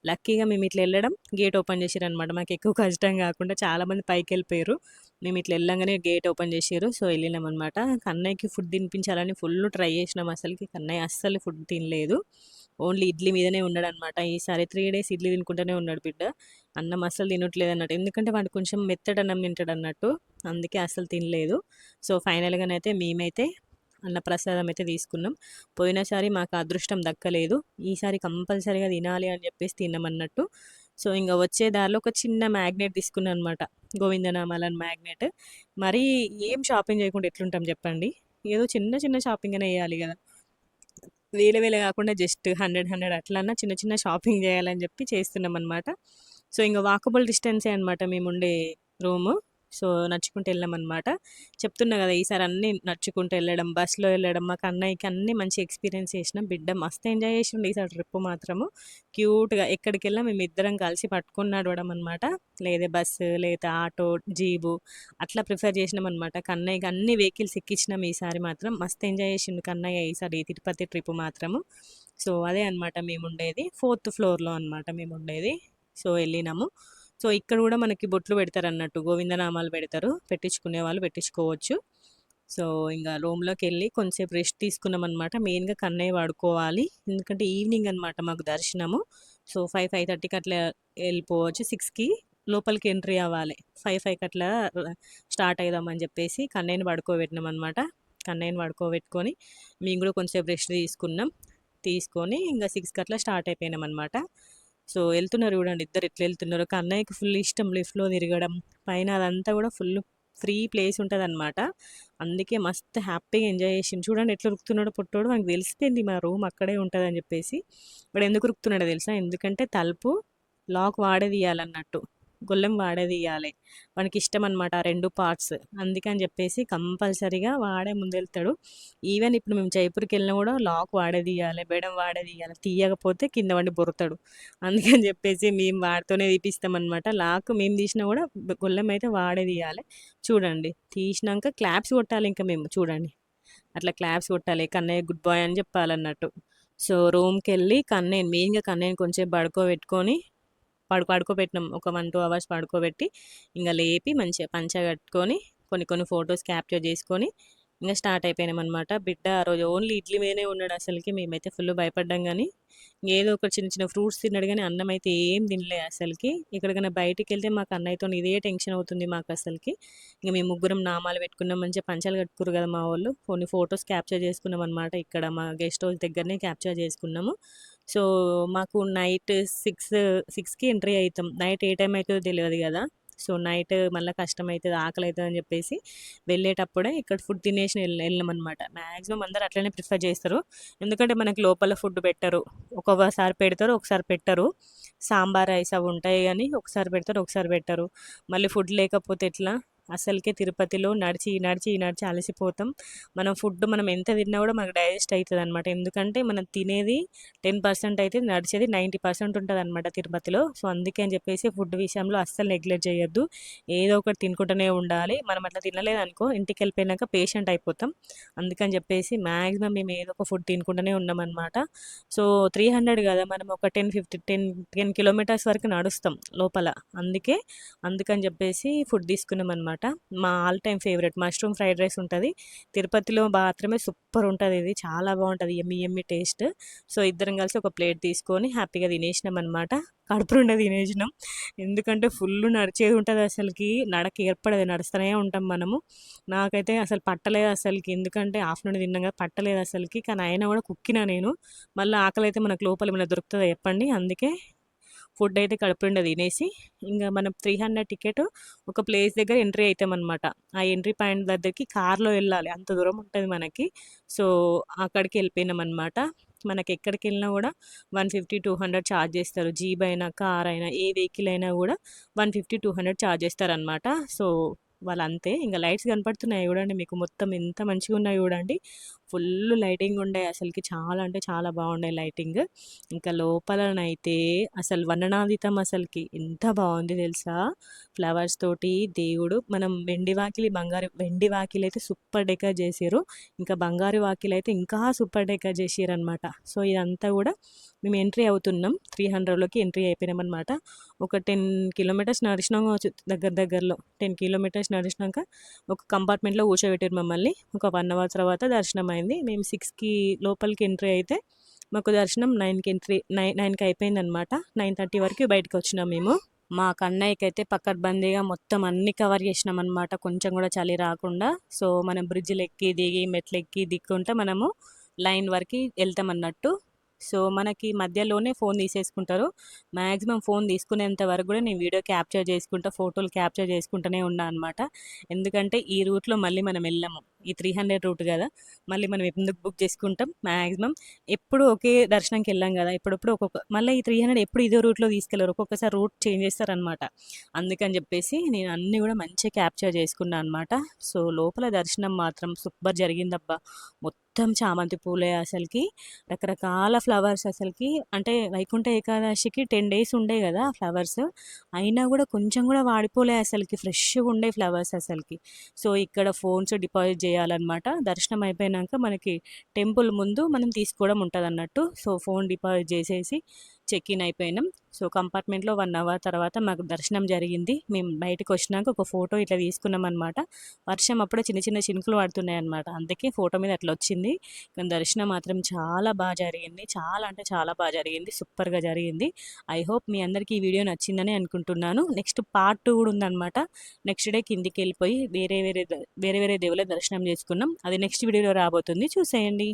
లక్కీగా మేమిట్లా ఎళ్ళడం గేట్ ఓపెన్ చేసిర్రనమాట. మాకెక్కువ కష్టం గాకుండా చాలామంది పైకెళ్ళిపోయిర్రు. మేమిట్లా ఎళ్ళంగానే గేట్ ఓపెన్ చేసిర్రు. సో, ఎళ్ళినామనమాట. కన్నయ్యకి ఫుడ్ తినిపించాలని ఫుల్లు ట్రై చేసినాం అసలకి. కన్నయ్య అస్సలు ఫుడ్ తినలేదు. ఓన్లీ ఇడ్లీ మీదనే ఉన్నాడనమాట. ఈసారి 3 డేస్ ఇడ్లీ తినుకుంటూనే ఉన్నాడు బిడ్డ. అన్నం అస్సలు తినట్లేదన్నట్టు. ఎందుకంటే వాడు కొంచెం మెత్తడన్నం తింటాడన్నట్టు. అందుకే అస్సలు తినలేదు. సో, ఫైనల్‌గానైతే మేమైతే అన్నప్రసాదం అయితే తీసుకున్నాం. పోయినసారి మాకు అదృష్టం దక్కలేదు. ఈసారి కంపల్సరీగా తినాలి అని చెప్పేసి తిన్నామన్నట్టు. సో, ఇంగ వచ్చే దారిలో ఒక చిన్న మ్యాగ్నెట్ తీసుకున్నా అనమాట. గోవిందనామాలని మ్యాగ్నెట్. మరీ ఏం షాపింగ్ చేయకుండా ఎట్లుంటాం చెప్పండి. ఏదో చిన్న చిన్న షాపింగ్ అనే చేయాలి గదా! వేలే కాకుండా జస్ట్ 100, 100 అట్లన్నా చిన్న చిన్న షాపింగ్ చేయాలని చెప్పి చేస్తున్నామనమాట. సో, ఇంగ వాకబుల్ డిస్టెన్సే అనమాట మేముండే రూము. సో, నడుచుకుంటూ వెళ్ళామనమాట. చెప్తున్నా గదా! ఈసారి అన్నీ నడుచుకుంటూ వెళ్ళడం, బస్‌లో వెళ్ళడం మాకు అన్నయ్యకి అన్నీ మంచి ఎక్స్‌పీరియన్స్ చేసినాం. బిడ్డ మస్తు ఎంజాయ్ చేసిండు ఈసారి ట్రిప్ మాత్రము. క్యూట్‌గా ఎక్కడికెళ్ళినా మేమిద్దరం కలిసి పట్టుకొని నడవడం అనమాట. లేదా బస్సు, లేదా ఆటో, జీబు అట్లా ప్రిఫర్ చేసినామనమాట. కన్నయ్యకి అన్ని వెహికల్స్ ఎక్కించినాం ఈసారి మాత్రం. మస్తు ఎంజాయ్ చేసిండు కన్నయ్య ఈసారి ఈ తిరుపతి ట్రిప్ మాత్రము. సో, అదే అనమాట మేముండేది. 4థ్ ఫ్లోర్‌లో అనమాట మేముండేది. సో, ఎళ్ళినాము. సో, ఇక్కడ గూడా మనకి బొట్లు పెడతారన్నట్టు. గోవిందనామాలు పెడతారు. పెట్టించుకునే వాళ్ళు పెట్టించుకోవచ్చు. సో, ఇంగ రూమ్‌లోకెళ్ళి కొంసేపు రెస్ట్ తీసుకున్నామనమాట. మెయిన్‌గా కన్నయ్య పడుకోవాలి. ఎందుకంటే ఈవినింగ్ అనమాట మాకు దర్శనము. సో, 5:30కి అట్లా ఎళ్ళిపోవచ్చు. 6కి లోపలికి ఎంట్రీ అవ్వాలి. 5కి అట్లా స్టార్ట్ అయిదామని జెప్పేసి కన్నయ్యని పడుకోబెట్టినామనమాట. కన్నయ్యని పడుకోబెట్టుకొని మేము గూడా కొంసేపు రెస్ట్ తీసుకున్నాం. తీసుకొని ఇంగ 6కి అట్లా స్టార్ట్ అయిపోయినామనమాట. సో, ఎళ్తున్నారు చూడండి ఇద్దరు ఎట్లా ఎళ్తున్నారో. కన్నయ్యకి ఫుల్ ఇష్టం లిఫ్ట్‌లో తిరగడం. పైన అదంతా గూడా ఫుల్ ఫ్రీ ప్లేస్ ఉంటదనమాట. అందుకే మస్తు హ్యాపీగా ఎంజాయ్ చేసిండు. చూడండి ఎట్లా ఉరుకుతున్నాడో పొట్టోడు. వానికి తెలిసిపోయింది మా రూమ్ అక్కడే ఉంటదని జెప్పేసి. వాడు ఎందుకు ఉరుకుతున్నాడో తెలుసా? ఎందుకంటే తలుపు లాక్ వాడే తీయాలన్నట్టు. గొల్లెం వాడే తీయాలి. వానికిష్టమనమాట ఆ 2 పార్ట్స్. అందుకని జెప్పేసి కంపల్సరీగా వాడే ముందెళ్తాడు. ఈవెన్ ఇప్పుడు మేము జైపూర్‌కెళ్ళినా గూడా లాక్ వాడే తీయాలి. బెడం వాడే తీయాలి. తీయకపోతే కింద పడి బొర్రుతాడు. అందుకని జెప్పేసి మేము వాడితోనే తీపిస్తామనమాట. లాక్ మేము తీసినా గూడా గొల్లెం అయితే వాడే తీయాలి. చూడండి తీసినంక క్లాప్స్ కొట్టాలింక మేము చూడండి. అట్లా క్లాప్స్ కొట్టాలి. కన్నయ్య గుడ్ బాయ్ అని జెప్పాలన్నట్టు. సో, రూమ్‌కెళ్ళి మెయిన్‌గా కన్నయ్యని కొంసేపు పడుకోబెట్టుకొని పడుకోబెట్టినాం. ఒక 1, 2 అవర్స్ పడుకోబెట్టి, ఇంగ లేపి మంచిగా పంచ కట్టుకొని, కొన్ని ఫోటోస్ క్యాప్చర్ చేసుకొని, ఇంగ స్టార్ట్ అయిపోయినామనమాట. బిడ్డ ఆ రోజు ఓన్లీ ఇడ్లీ మీదనే ఉన్నాడు అసలకి. మేమైతే ఫుల్ భయపడ్డాం గానీ, ఏదో ఒక చిన్న చిన్న ఫ్రూట్స్ తిన్నాడు గానీ, అన్నం అయితే ఏం తినలే అసలకి. ఎక్కడికైనా బయటికెళ్తే మాకు అన్నయ్యతోని ఇదే టెన్షన్ అవుతుంది మాకసలకి. ఇంగ మేము ముగ్గురం నామాలు పెట్టుకున్నాం. మంచిగా పంచలు కట్టుకుర్రు కదా మా వోళ్ళు. కొన్ని ఫోటోస్ క్యాప్చర్ చేసుకున్నామనమాట. ఇక్కడ మా గెస్ట్ హౌస్ దగ్గరనే క్యాప్చర్ చేసుకున్నాము. సో, మాకు నైట్ 6కి ఎంట్రీ అయితాం. నైట్ ఏ టైం అయితదో తెలవదు గదా! సో, నైట్ మళ్ళా కష్టమైతది, ఆకలైతదని జెప్పేసి వెళ్ళేటప్పుడే ఇక్కడ ఫుడ్ తినేసి ఎళ్ళామనమాట. మాక్సిమం అందరూ అట్లనే ప్రిఫర్ జేస్తరు. ఎందుకంటే మనకి లోపల ఫుడ్ పెట్టరు. ఒక్కొక్కసారి పెడతారు, ఒకసారి పెట్టరు. సాంబార్ రైస్ అవి ఉంటాయి గానీ, ఒకసారి పెడతారు, ఒకసారి పెట్టరు. మళ్ళీ ఫుడ్ లేకపోతే ఎట్లా? అసలుకే తిరుపతిలో నడిచి నడిచి నడిచి అలసిపోతాం. మనం ఎంత తిన్నా కూడా మనకు డైజెస్ట్ అవుతుంది అనమాట. ఎందుకంటే మనం తినేది 10% అయితే నడిచేది 90% ఉంటుంది అనమాట తిరుపతిలో. సో అందుకే అని చెప్పేసి ఫుడ్ విషయంలో అస్సలు నెగ్లెక్ట్ చేయొద్దు. ఏదో ఒకటి తినుకుంటూనే ఉండాలి. మనం అట్లా తినలేదనుకో ఇంటికి వెళ్ళిపోయినాక పేషెంట్ అయిపోతాం. అందుకని చెప్పేసి మ్యాక్సిమం మేము ఏదో ఒక ఫుడ్ తినుకుంటూనే ఉన్నామన్నమాట. సో 300 కదా, మనం ఒక 10 కిలోమీటర్స్ వరకు నడుస్తాం లోపల. అందుకని చెప్పేసి ఫుడ్ తీసుకున్నామన్నమాట. మా all time favourite mushroom fried rice ఉంటుంది తిరుపతిలో మాత్రమే. సూపర్ ఉంటుంది ఇది, చాలా బాగుంటుంది, ఎమ్మి ఎమ్మి టేస్ట్. సో ఇద్దరం కలిసి ఒక ప్లేట్ తీసుకొని హ్యాపీగా తినేసినాం అనమాట. కడుపు నిండా తినేసినాం. ఎందుకంటే ఫుల్ నడిచేది ఉంటుంది అసలుకి, నడక ఏర్పడదు, నడుస్తూనే ఉంటాం మనము. నాకైతే అసలు పట్టలేదు అసలుకి, ఎందుకంటే ఆఫ్టర్నూన్ తిన్నాం కదా, పట్టలేదు అసలుకి. కానీ అయినా కూడా కుక్కినా నేను. మళ్ళీ ఆకలి అయితే మనకు లోపల ఏమైనా దొరుకుతుందా చెప్పండి. అందుకే ఫుడ్ అయితే కడుపు నిండా తినేసి ఇంకా మనం 300 టికెట్ ఒక ప్లేస్ దగ్గర ఎంట్రీ అవుతామన్నమాట. ఆ ఎంట్రీ పాయింట్ దగ్గరికి కార్లో వెళ్ళాలి, అంత దూరం ఉంటుంది మనకి. సో అక్కడికి వెళ్ళిపోయినాం అనమాట. మనకి ఎక్కడికి వెళ్ళినా కూడా 150-200 ఛార్జ్ చేస్తారు. జీప్ అయినా కార్ అయినా ఏ వెహికల్ అయినా కూడా 150-200 ఛార్జ్ చేస్తారనమాట. సో వాళ్ళు అంతే. ఇంకా లైట్స్ కనపడుతున్నాయి చూడండి మీకు, మొత్తం ఎంత మంచిగా ఉన్నాయి చూడండి. ఫుల్ లైటింగ్ ఉండే అసలుకి, చాలా అంటే చాలా బాగుండే లైటింగ్. ఇంకా లోపలనైతే అసలు వర్ణనాతీతం, అసలుకి ఎంత బాగుంది తెలుసా. ఫ్లవర్స్ తోటి దేవుడు, మనం వెండి వాకిలి అయితే సూపర్ డెకర్ చేసారు. ఇంకా బంగారు వాకిలి అయితే ఇంకా సూపర్ డెకర్ చేసారు అనమాట. సో ఇదంతా కూడా మేము ఎంట్రీ అవుతున్నాం, 300లోకి ఎంట్రీ అయిపోయినాం అనమాట. ఒక 10 కిలోమీటర్స్ నడిచినాం కావచ్చు, దగ్గరలో 10 కిలోమీటర్స్ నడిచినాక ఒక కంపార్ట్మెంట్లో కూర్చోబెట్టారు మమ్మల్ని. ఒక 1 అవర్ తర్వాత దర్శనం అయింది. మేము 6కి లోపలికి ఎంట్రీ అయితే మాకు దర్శనం 9కి అయిపోయిందనమాట. 9:30 వరకు బయటకు వచ్చినాం మేము. మా కన్నయ్యకి అయితే పకడ్బందీగా మొత్తం అన్ని కవర్ చేసినాం అనమాట, కొంచెం కూడా చలి రాకుండా. సో మనం బ్రిడ్జ్లు ఎక్కి దిగి మెట్లు ఎక్కి దిక్కుంటే మనము లైన్ వరకు వెళ్తాం అన్నట్టు. సో మనకి మధ్యలోనే ఫోన్ తీసేసుకుంటారు. మ్యాక్సిమం ఫోన్ తీసుకునేంత వరకు కూడా నేను వీడియో క్యాప్చర్ చేసుకుంటా, ఫోటోలు క్యాప్చర్ చేసుకుంటూనే ఉన్నా అనమాట. ఎందుకంటే ఈ రూట్లో మళ్ళీ మనం వెళ్ళాము, ఈ 300 రూట్ కదా, మళ్ళీ మనం ఎందుకు బుక్ చేసుకుంటాం. మ్యాక్సిమం ఎప్పుడు ఒకే దర్శనంకి వెళ్ళాం కదా, ఇప్పుడప్పుడు మళ్ళీ ఈ 300 ఎప్పుడు ఇదే రూట్లో తీసుకెళ్లరు, ఒక్కొక్కసారి రూట్ చేంజ్ చేస్తారనమాట. అందుకని చెప్పేసి నేను అన్నీ కూడా మంచిగా క్యాప్చర్ చేసుకున్నాను అనమాట. సో లోపల దర్శనం మాత్రం సూపర్ జరిగిందబ్బా. మొత్తం చామంతి పూలే అసలుకి, రకరకాల ఫ్లవర్స్ అసలుకి. అంటే వైకుంఠ ఏకాదశికి 10 డేస్ ఉండే కదా ఆ ఫ్లవర్స్, అయినా కూడా కొంచెం కూడా వాడిపోలే అసలుకి, ఫ్రెష్గా ఉండే ఫ్లవర్స్ అసలుకి. సో ఇక్కడ ఫోన్స్ డిపాజిట్ చేయాలన్నమాట. దర్శనం అయిపోయినాక మనకి టెంపుల్ ముందు మనం తీసుకోవడం ఉంటుంది అన్నట్టు. సో ఫోన్ డిపాజిట్ చేసేసి చెక్ ఇన్ అయిపోయినాం. సో కంపార్ట్మెంట్లో 1 అవర్ తర్వాత మాకు దర్శనం జరిగింది. మేము బయటకు వచ్చినాక ఒక ఫోటో ఇట్లా తీసుకున్నాం అనమాట. వర్షం అప్పుడే చిన్న చిన్న చినుకులు పడుతున్నాయి అనమాట, అందుకే ఫోటో మీద అట్లా వచ్చింది. కానీ దర్శనం మాత్రం చాలా బాగా జరిగింది, చాలా అంటే చాలా బాగా జరిగింది, సూపర్గా జరిగింది. ఐ హోప్ మీ అందరికీ ఈ వీడియో నచ్చిందని అనుకుంటున్నాను. నెక్స్ట్ పార్ట్ 2 కూడా ఉందన్నమాట. నెక్స్ట్ డే కిందికి వెళ్ళిపోయి వేరే వేరే దేవుళ్ళ దర్శనం చేసుకున్నాం. అది నెక్స్ట్ వీడియోలో రాబోతుంది, చూసేయండి.